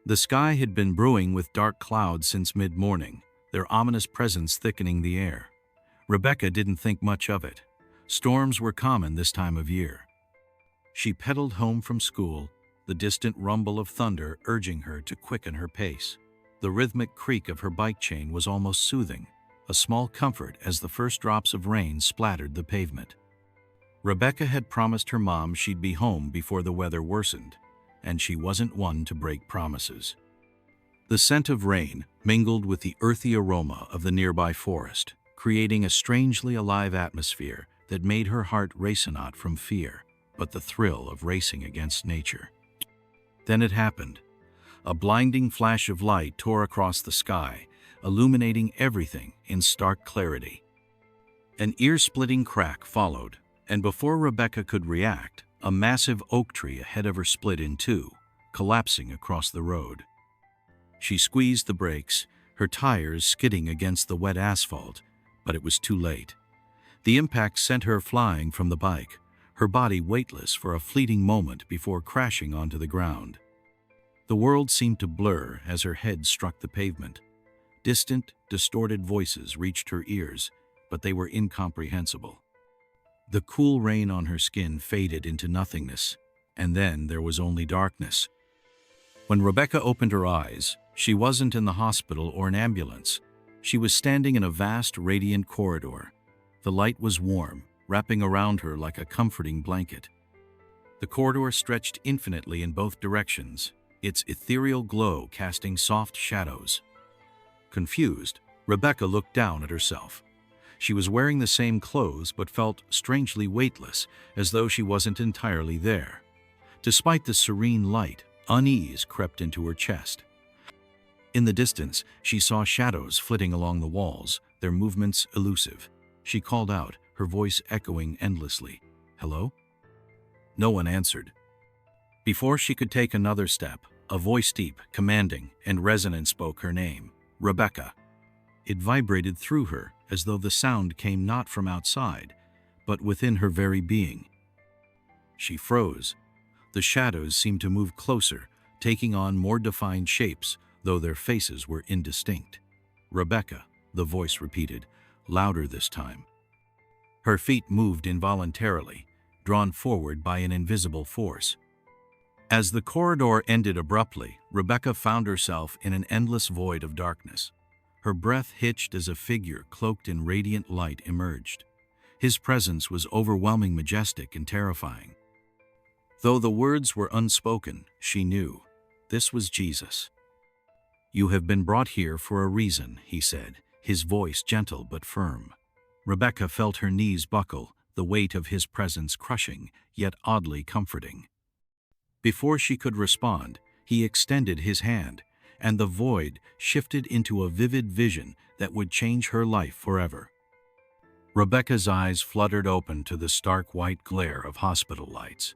The sky had been brewing with dark clouds since mid-morning, their ominous presence thickening the air. Rebecca didn't think much of it. Storms were common this time of year. She pedaled home from school, the distant rumble of thunder urging her to quicken her pace. The rhythmic creak of her bike chain was almost soothing, a small comfort as the first drops of rain splattered the pavement. Rebecca had promised her mom she'd be home before the weather worsened, and she wasn't one to break promises. The scent of rain mingled with the earthy aroma of the nearby forest, creating a strangely alive atmosphere that made her heart race not from fear, but the thrill of racing against nature. Then it happened. A blinding flash of light tore across the sky, illuminating everything in stark clarity. An ear-splitting crack followed, and before Rebecca could react, a massive oak tree ahead of her split in two, collapsing across the road. She squeezed the brakes, her tires skidding against the wet asphalt, but it was too late. The impact sent her flying from the bike, her body weightless for a fleeting moment before crashing onto the ground. The world seemed to blur as her head struck the pavement. Distant, distorted voices reached her ears, but they were incomprehensible. The cool rain on her skin faded into nothingness, and then there was only darkness. When Rebecca opened her eyes, she wasn't in the hospital or an ambulance. She was standing in a vast, radiant corridor. The light was warm, wrapping around her like a comforting blanket. The corridor stretched infinitely in both directions, its ethereal glow casting soft shadows. Confused, Rebecca looked down at herself. She was wearing the same clothes but felt strangely weightless, as though she wasn't entirely there. Despite the serene light, unease crept into her chest. In the distance, she saw shadows flitting along the walls, their movements elusive. She called out, her voice echoing endlessly. "Hello?" No one answered. Before she could take another step, a voice deep, commanding, and resonant spoke her name, Rebecca. It vibrated through her, as though the sound came not from outside, but within her very being. She froze. The shadows seemed to move closer, taking on more defined shapes, though their faces were indistinct. "Rebecca," the voice repeated, louder this time. Her feet moved involuntarily, drawn forward by an invisible force. As the corridor ended abruptly, Rebecca found herself in an endless void of darkness. Her breath hitched as a figure cloaked in radiant light emerged. His presence was overwhelming, majestic, and terrifying. Though the words were unspoken, she knew. This was Jesus. "You have been brought here for a reason," he said, his voice gentle but firm. Rebecca felt her knees buckle, the weight of his presence crushing, yet oddly comforting. Before she could respond, he extended his hand, and the void shifted into a vivid vision that would change her life forever. Rebecca's eyes fluttered open to the stark white glare of hospital lights.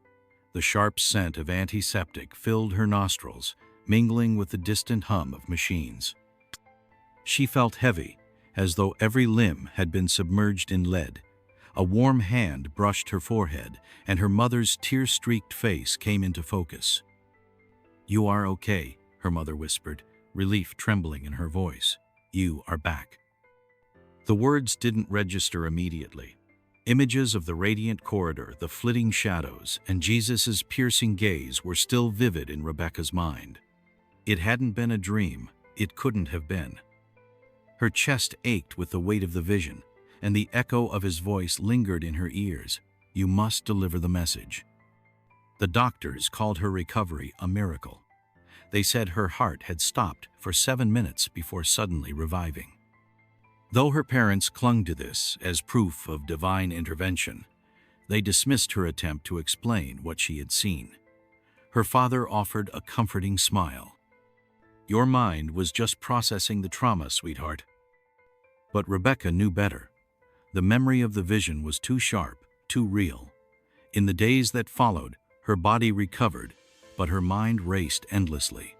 The sharp scent of antiseptic filled her nostrils, mingling with the distant hum of machines. She felt heavy, as though every limb had been submerged in lead. A warm hand brushed her forehead, and her mother's tear-streaked face came into focus. "You are okay," her mother whispered, relief trembling in her voice. "You are back." The words didn't register immediately. Images of the radiant corridor, the flitting shadows, and Jesus' piercing gaze were still vivid in Rebecca's mind. It hadn't been a dream. It couldn't have been. Her chest ached with the weight of the vision, and the echo of his voice lingered in her ears. "You must deliver the message." The doctors called her recovery a miracle. They said her heart had stopped for 7 minutes before suddenly reviving. Though her parents clung to this as proof of divine intervention, they dismissed her attempt to explain what she had seen. Her father offered a comforting smile. "Your mind was just processing the trauma, sweetheart." But Rebecca knew better. The memory of the vision was too sharp, too real. In the days that followed, her body recovered, but her mind raced endlessly.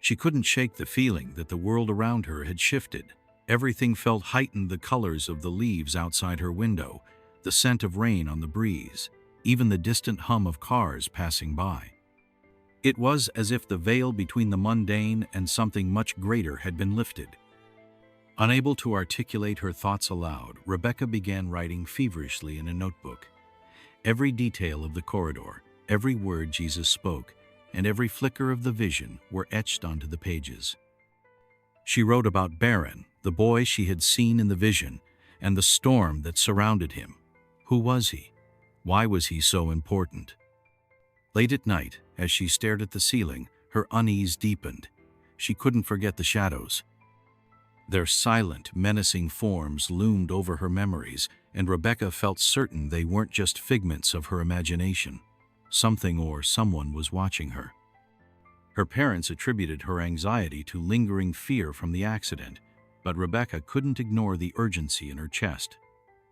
She couldn't shake the feeling that the world around her had shifted. Everything felt heightened: the colors of the leaves outside her window, the scent of rain on the breeze, even the distant hum of cars passing by. It was as if the veil between the mundane and something much greater had been lifted. Unable to articulate her thoughts aloud, Rebecca began writing feverishly in a notebook. Every detail of the corridor, every word Jesus spoke, and every flicker of the vision were etched onto the pages. She wrote about Baron, the boy she had seen in the vision, and the storm that surrounded him. Who was he? Why was he so important? Late at night, as she stared at the ceiling, her unease deepened. She couldn't forget the shadows. Their silent, menacing forms loomed over her memories, and Rebecca felt certain they weren't just figments of her imagination. Something or someone was watching her. Her parents attributed her anxiety to lingering fear from the accident, but Rebecca couldn't ignore the urgency in her chest.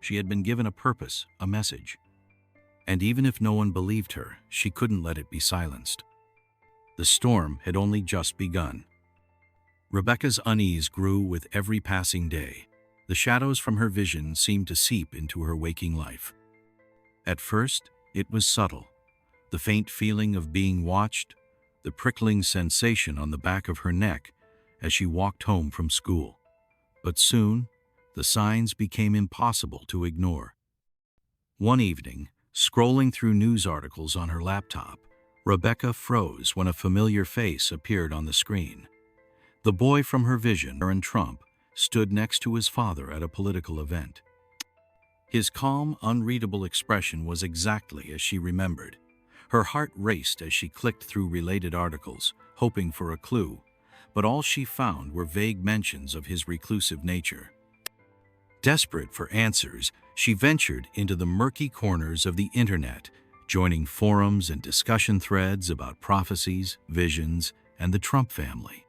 She had been given a purpose, a message. And even if no one believed her, she couldn't let it be silenced. The storm had only just begun. Rebecca's unease grew with every passing day. The shadows from her vision seemed to seep into her waking life. At first, it was subtle. The faint feeling of being watched, the prickling sensation on the back of her neck as she walked home from school. But soon, the signs became impossible to ignore. One evening, scrolling through news articles on her laptop, Rebecca froze when a familiar face appeared on the screen. The boy from her vision, Aaron Trump, stood next to his father at a political event. His calm, unreadable expression was exactly as she remembered. Her heart raced as she clicked through related articles, hoping for a clue, but all she found were vague mentions of his reclusive nature. Desperate for answers, she ventured into the murky corners of the internet, joining forums and discussion threads about prophecies, visions, and the Trump family.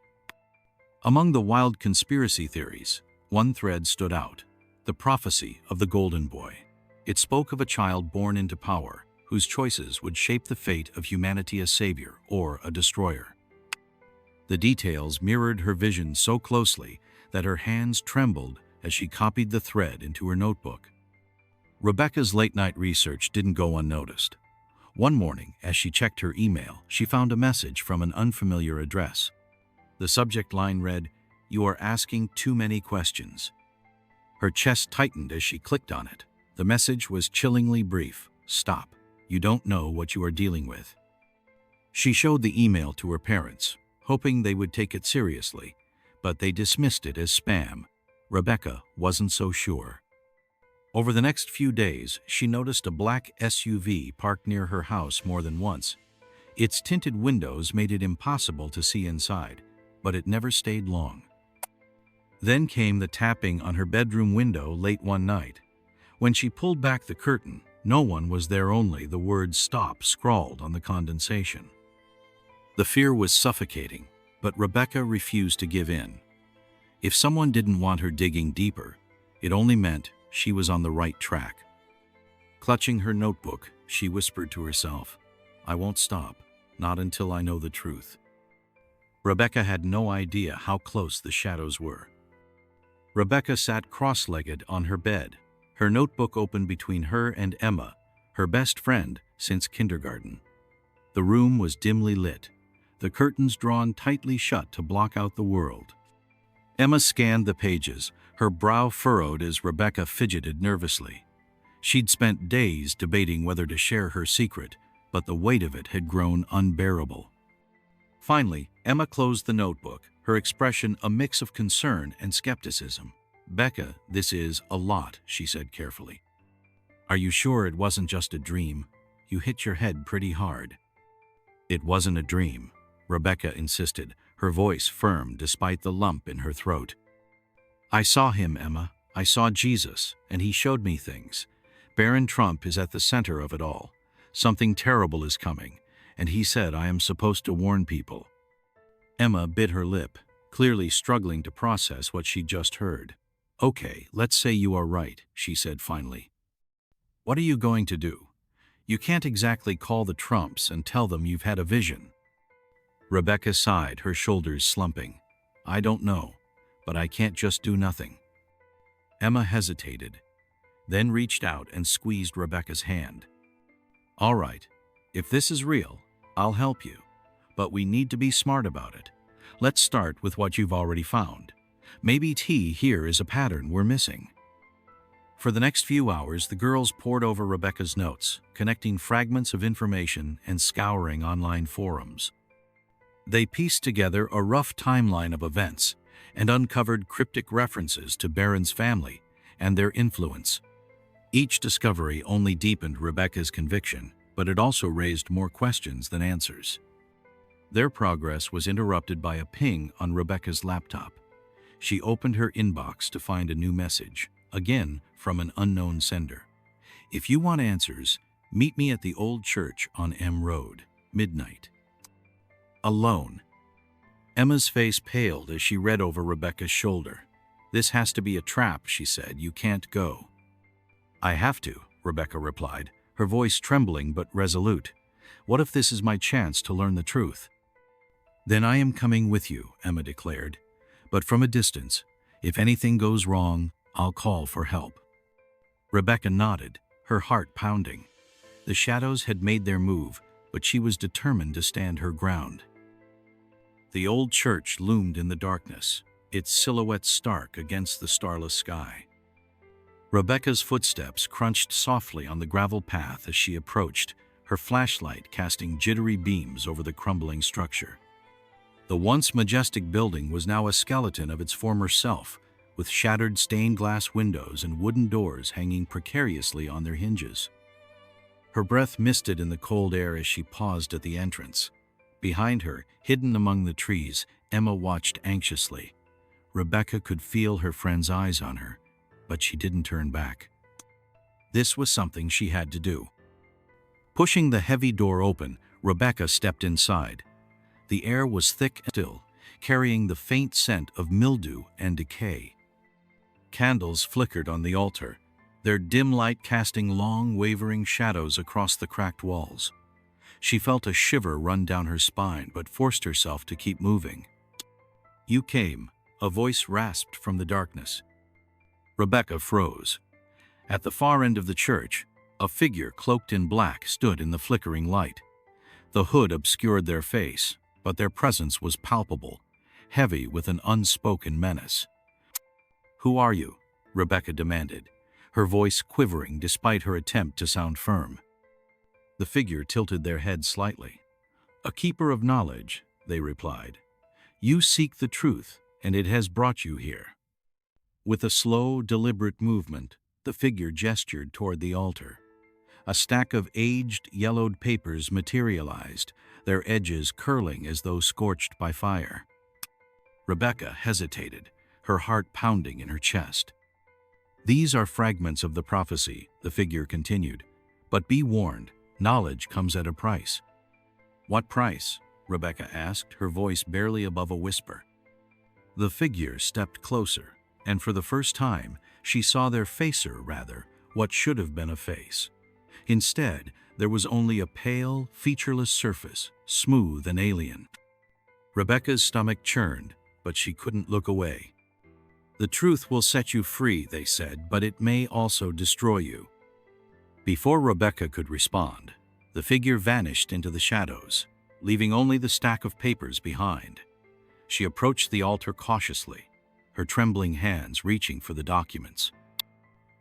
Among the wild conspiracy theories, one thread stood out: the prophecy of the Golden Boy. It spoke of a child born into power, whose choices would shape the fate of humanity, a savior or a destroyer. The details mirrored her vision so closely that her hands trembled as she copied the thread into her notebook. Rebecca's late-night research didn't go unnoticed. One morning, as she checked her email, she found a message from an unfamiliar address. The subject line read, "You are asking too many questions." Her chest tightened as she clicked on it. The message was chillingly brief. "Stop. You don't know what you are dealing with." She showed the email to her parents, hoping they would take it seriously, but they dismissed it as spam. Rebecca wasn't so sure. Over the next few days, she noticed a black SUV parked near her house more than once. Its tinted windows made it impossible to see inside, but it never stayed long. Then came the tapping on her bedroom window late one night. When she pulled back the curtain, no one was there, only the word "stop" scrawled on the condensation. The fear was suffocating, but Rebecca refused to give in. If someone didn't want her digging deeper, it only meant she was on the right track. Clutching her notebook, she whispered to herself, "I won't stop, not until I know the truth." Rebecca had no idea how close the shadows were. Rebecca sat cross-legged on her bed, her notebook open between her and Emma, her best friend since kindergarten. The room was dimly lit, the curtains drawn tightly shut to block out the world. Emma scanned the pages, her brow furrowed as Rebecca fidgeted nervously. She'd spent days debating whether to share her secret, but the weight of it had grown unbearable. Finally, Emma closed the notebook, her expression a mix of concern and skepticism. "Becca, this is a lot," she said carefully. "Are you sure it wasn't just a dream? You hit your head pretty hard." "It wasn't a dream," Rebecca insisted, her voice firm despite the lump in her throat. "I saw him, Emma. I saw Jesus, and he showed me things. Baron Trump is at the center of it all. Something terrible is coming, and he said I am supposed to warn people." Emma bit her lip, clearly struggling to process what she'd just heard. "Okay, let's say you are right," she said finally. "What are you going to do? You can't exactly call the Trumps and tell them you've had a vision." Rebecca sighed, her shoulders slumping. "I don't know, but I can't just do nothing." Emma hesitated, then reached out and squeezed Rebecca's hand. "All right, if this is real, I'll help you. but we need to be smart about it. Let's start with what you've already found. Maybe here is a pattern we're missing." For the next few hours, the girls pored over Rebecca's notes, connecting fragments of information and scouring online forums. They pieced together a rough timeline of events and uncovered cryptic references to Baron's family and their influence. Each discovery only deepened Rebecca's conviction, but it also raised more questions than answers. Their progress was interrupted by a ping on Rebecca's laptop. She opened her inbox to find a new message, again from an unknown sender. "If you want answers, meet me at the old church on M Road, midnight." Alone. Emma's face paled as she read over Rebecca's shoulder. "This has to be a trap," she said. "You can't go." "I have to," Rebecca replied, her voice trembling but resolute. "What if this is my chance to learn the truth?" "Then I am coming with you," Emma declared. "But from a distance. If anything goes wrong, I'll call for help." Rebecca nodded, her heart pounding. The shadows had made their move, but she was determined to stand her ground. The old church loomed in the darkness, its silhouette stark against the starless sky. Rebecca's footsteps crunched softly on the gravel path as she approached, her flashlight casting jittery beams over the crumbling structure. The once majestic building was now a skeleton of its former self, with shattered stained glass windows and wooden doors hanging precariously on their hinges. Her breath misted in the cold air as she paused at the entrance. Behind her, hidden among the trees, Emma watched anxiously. Rebecca could feel her friend's eyes on her, but she didn't turn back. This was something she had to do. Pushing the heavy door open, Rebecca stepped inside. The air was thick and still, carrying the faint scent of mildew and decay. Candles flickered on the altar, their dim light casting long, wavering shadows across the cracked walls. She felt a shiver run down her spine, but forced herself to keep moving. "You came," a voice rasped from the darkness. Rebecca froze. At the far end of the church, a figure cloaked in black stood in the flickering light. The hood obscured their face, but their presence was palpable, heavy with an unspoken menace. "Who are you?" Rebecca demanded, her voice quivering despite her attempt to sound firm. The figure tilted their head slightly. "A keeper of knowledge," they replied. "You seek the truth, and it has brought you here." With a slow, deliberate movement, the figure gestured toward the altar. A stack of aged, yellowed papers materialized, their edges curling as though scorched by fire. Rebecca hesitated, her heart pounding in her chest. "These are fragments of the prophecy," the figure continued. "But be warned, knowledge comes at a price." "What price?" Rebecca asked, her voice barely above a whisper. The figure stepped closer, and for the first time, she saw their facer, rather, what should have been a face. Instead, there was only a pale, featureless surface, smooth and alien. Rebecca's stomach churned, but she couldn't look away. "The truth will set you free," they said, "but it may also destroy you." Before Rebecca could respond, the figure vanished into the shadows, leaving only the stack of papers behind. She approached the altar cautiously, her trembling hands reaching for the documents.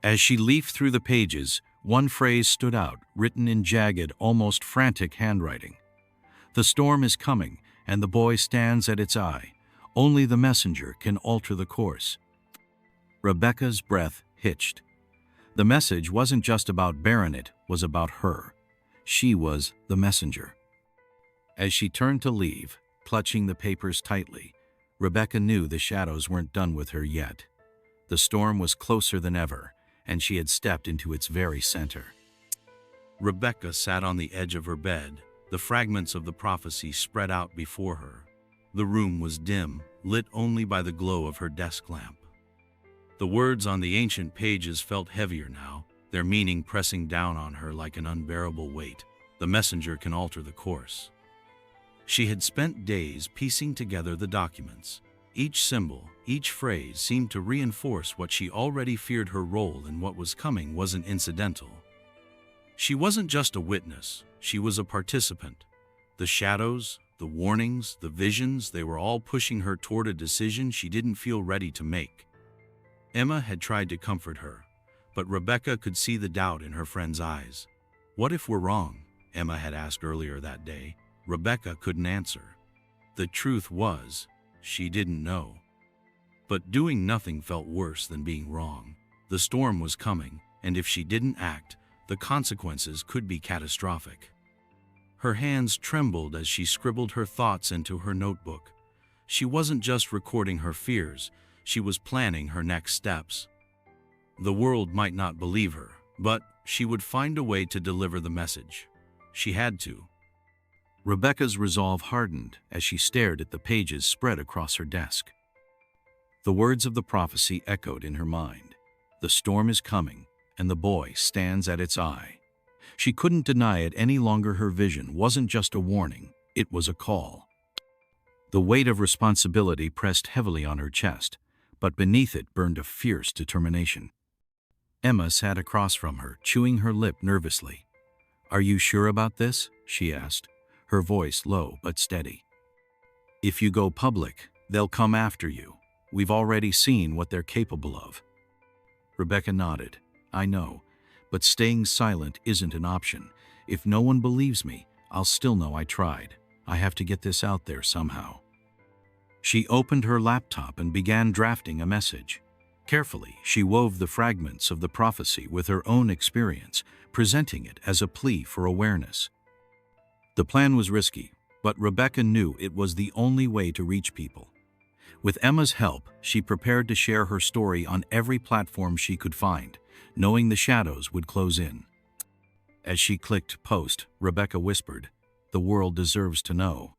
As she leafed through the pages, one phrase stood out, written in jagged, almost frantic handwriting. "The storm is coming, and the boy stands at its eye. Only the messenger can alter the course." Rebecca's breath hitched. The message wasn't just about Baron, it was about her. She was the messenger. As she turned to leave, clutching the papers tightly, Rebecca knew the shadows weren't done with her yet. The storm was closer than ever, and she had stepped into its very center. Rebecca sat on the edge of her bed, the fragments of the prophecy spread out before her. The room was dim, lit only by the glow of her desk lamp. The words on the ancient pages felt heavier now, their meaning pressing down on her like an unbearable weight. The messenger can alter the course. She had spent days piecing together the documents. Each symbol, each phrase seemed to reinforce what she already feared. Her role in what was coming wasn't incidental. She wasn't just a witness, she was a participant. The shadows, the the warnings, the visions, they were all pushing her toward a decision she didn't feel ready to make. Emma had tried to comfort her, but Rebecca could see the doubt in her friend's eyes. "What if we're wrong?" Emma had asked earlier that day. Rebecca couldn't answer. The truth was, she didn't know. But doing nothing felt worse than being wrong. The storm was coming, and if she didn't act, the consequences could be catastrophic. Her hands trembled as she scribbled her thoughts into her notebook. She wasn't just recording her fears, she was planning her next steps. The world might not believe her, but she would find a way to deliver the message. She had to. Rebecca's resolve hardened as she stared at the pages spread across her desk. The words of the prophecy echoed in her mind. The storm is coming, and the boy stands at its eye. She couldn't deny it any longer. Her vision wasn't just a warning, it was a call. The weight of responsibility pressed heavily on her chest, but beneath it burned a fierce determination. Emma sat across from her, chewing her lip nervously. "Are you sure about this?" she asked, her voice low but steady. "If you go public, they'll come after you. We've already seen what they're capable of." Rebecca nodded. "I know, but staying silent isn't an option. If no one believes me, I'll still know I tried. I have to get this out there somehow." She opened her laptop and began drafting a message. Carefully, she wove the fragments of the prophecy with her own experience, presenting it as a plea for awareness. The plan was risky, but Rebecca knew it was the only way to reach people. With Emma's help, she prepared to share her story on every platform she could find, knowing the shadows would close in. As she clicked post, Rebecca whispered, "The world deserves to know."